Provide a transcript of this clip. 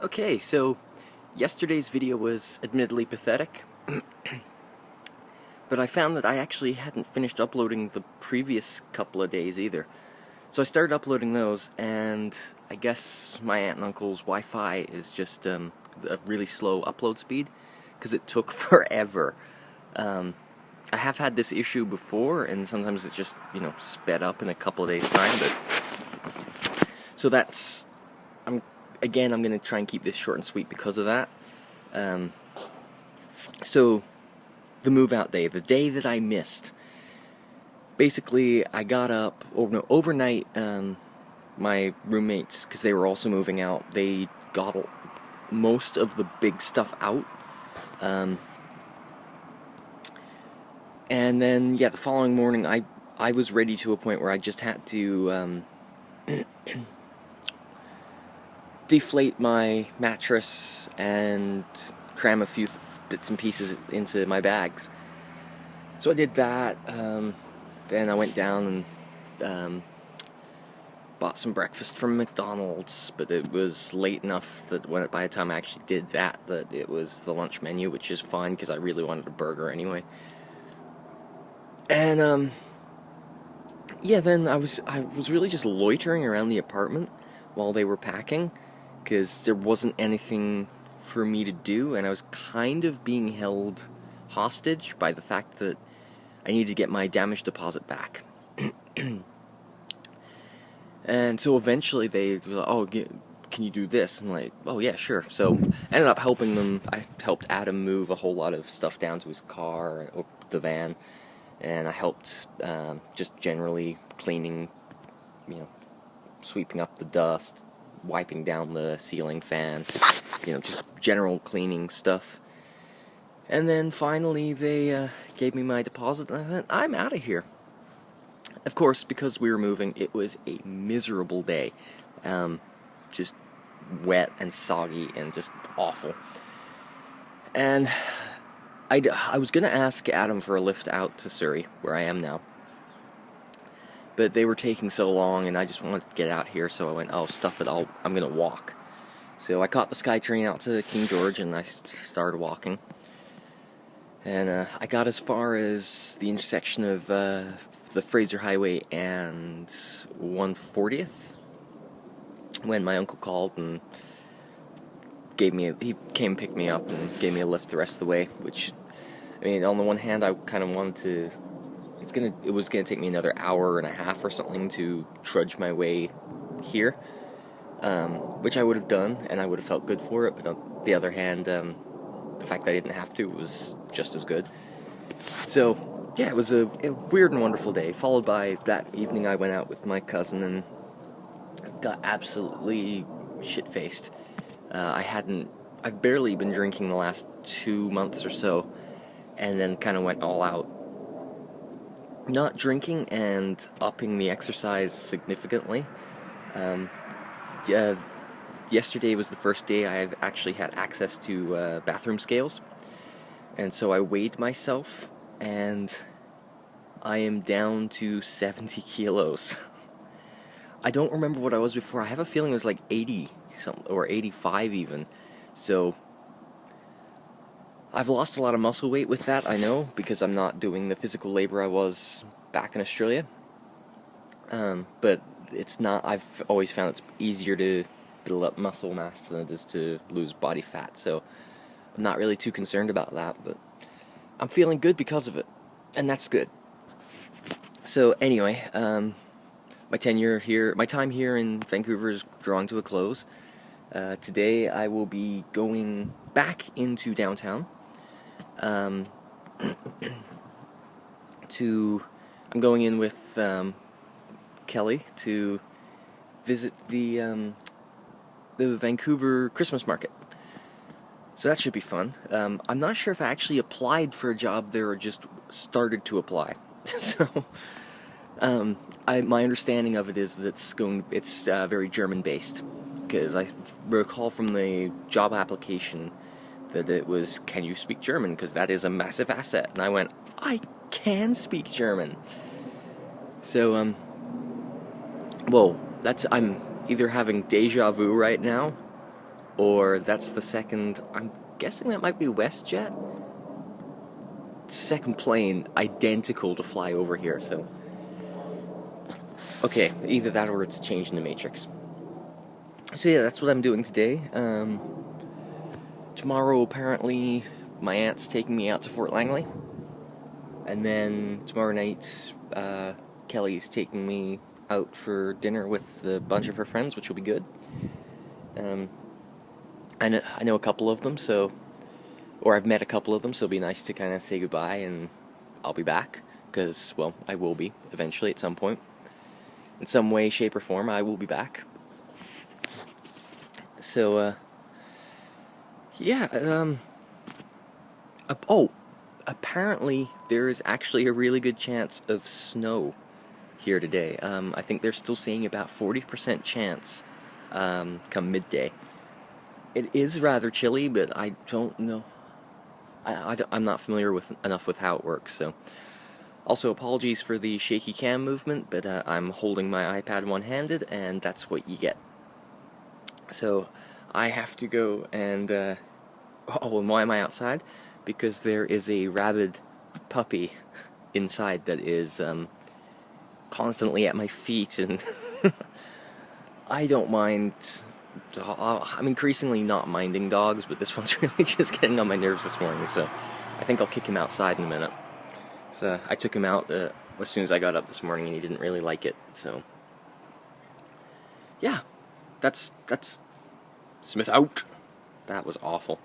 Okay, so yesterday's video was admittedly pathetic, but I found that I actually hadn't finished uploading the previous couple of days either. So I started uploading those, and I guess my aunt and uncle's Wi-Fi is just a really slow upload speed, because it took forever. I have had this issue before, and sometimes it's just, sped up in a couple of days' time, but... So that's... I'm going to try and keep this short and sweet because of that. So, the move-out day, the day that I missed. Basically, I got up, overnight, my roommates, because they were also moving out, they got most of the big stuff out. And then, the following morning, I was ready to a point where I just had to, deflate my mattress and cram a few bits and pieces into my bags. So I did that. Then I went down and bought some breakfast from McDonald's, but it was late enough that by the time I actually did that it was the lunch menu, which is fine because I really wanted a burger anyway. And then I was really just loitering around the apartment while they were packing, because there wasn't anything for me to do, and I was kind of being held hostage by the fact that I needed to get my damage deposit back. And so eventually they were like, "Oh, can you do this?" I'm like, "Oh yeah, sure." So I ended up helping them. I helped Adam move a whole lot of stuff down to his car, or the van, and I helped just generally cleaning, sweeping up the dust, wiping down the ceiling fan, just general cleaning stuff. And then finally they gave me my deposit, and I thought, I'm out of here. Of course, because we were moving, it was a miserable day. Just wet and soggy and just awful. And I was going to ask Adam for a lift out to Surrey, where I am now. But they were taking so long, and I just wanted to get out here, so I went, oh, stuff it, I'm going to walk. So I caught the SkyTrain out to King George, and I started walking. And I got as far as the intersection of the Fraser Highway and 140th, when my uncle called and he came and picked me up and gave me a lift the rest of the way, which, on the one hand, I kind of wanted to... It was gonna take me another hour and a half or something to trudge my way here, which I would have done, and I would have felt good for it. But on the other hand, the fact that I didn't have to was just as good. So it was a weird and wonderful day. Followed by that evening, I went out with my cousin and got absolutely shit-faced. I've barely been drinking the last 2 months or so, and then kind of went all out. Not drinking and upping the exercise significantly. Yesterday was the first day I've actually had access to bathroom scales, and so I weighed myself, and I am down to 70 kilos. I don't remember what I was before. I have a feeling it was like 80 something, or 85 even. So I've lost a lot of muscle weight with that, I know, because I'm not doing the physical labor I was back in Australia. But it's not, I've always found it's easier to build up muscle mass than it is to lose body fat, so I'm not really too concerned about that, but I'm feeling good because of it, and that's good. So anyway, my time here in Vancouver is drawing to a close. Today I will be going back into downtown. I'm going in with Kelly to visit the Vancouver Christmas market. So that should be fun. I'm not sure if I actually applied for a job there or just started to apply. So my understanding of it is that it's very German based, because I recall from the job application that it was, can you speak German? Because that is a massive asset. And I went, I can speak German. So, I'm either having deja vu right now, or that's the second. I'm guessing that might be WestJet. Second plane identical to fly over here. So, okay, either that or it's a change in the Matrix. So yeah, that's what I'm doing today. Tomorrow, apparently, my aunt's taking me out to Fort Langley. And then tomorrow night, Kelly's taking me out for dinner with a bunch of her friends, which will be good. I know a couple of them, or I've met a couple of them, so it'll be nice to kind of say goodbye, and I'll be back, because, well, I will be, eventually, at some point. In some way, shape, or form, I will be back. So, yeah, apparently there is actually a really good chance of snow here today. I think they're still seeing about 40% chance come midday. It is rather chilly, but I don't know. I'm not familiar enough with how it works, so. Also, apologies for the shaky cam movement, but I'm holding my iPad one-handed, and that's what you get. So, I have to go and, and why am I outside? Because there is a rabid puppy inside that is, constantly at my feet, and I don't mind. I'm increasingly not minding dogs, but this one's really just getting on my nerves this morning, so I think I'll kick him outside in a minute. So I took him out as soon as I got up this morning, and he didn't really like it, so yeah, that's Smith out. That was awful.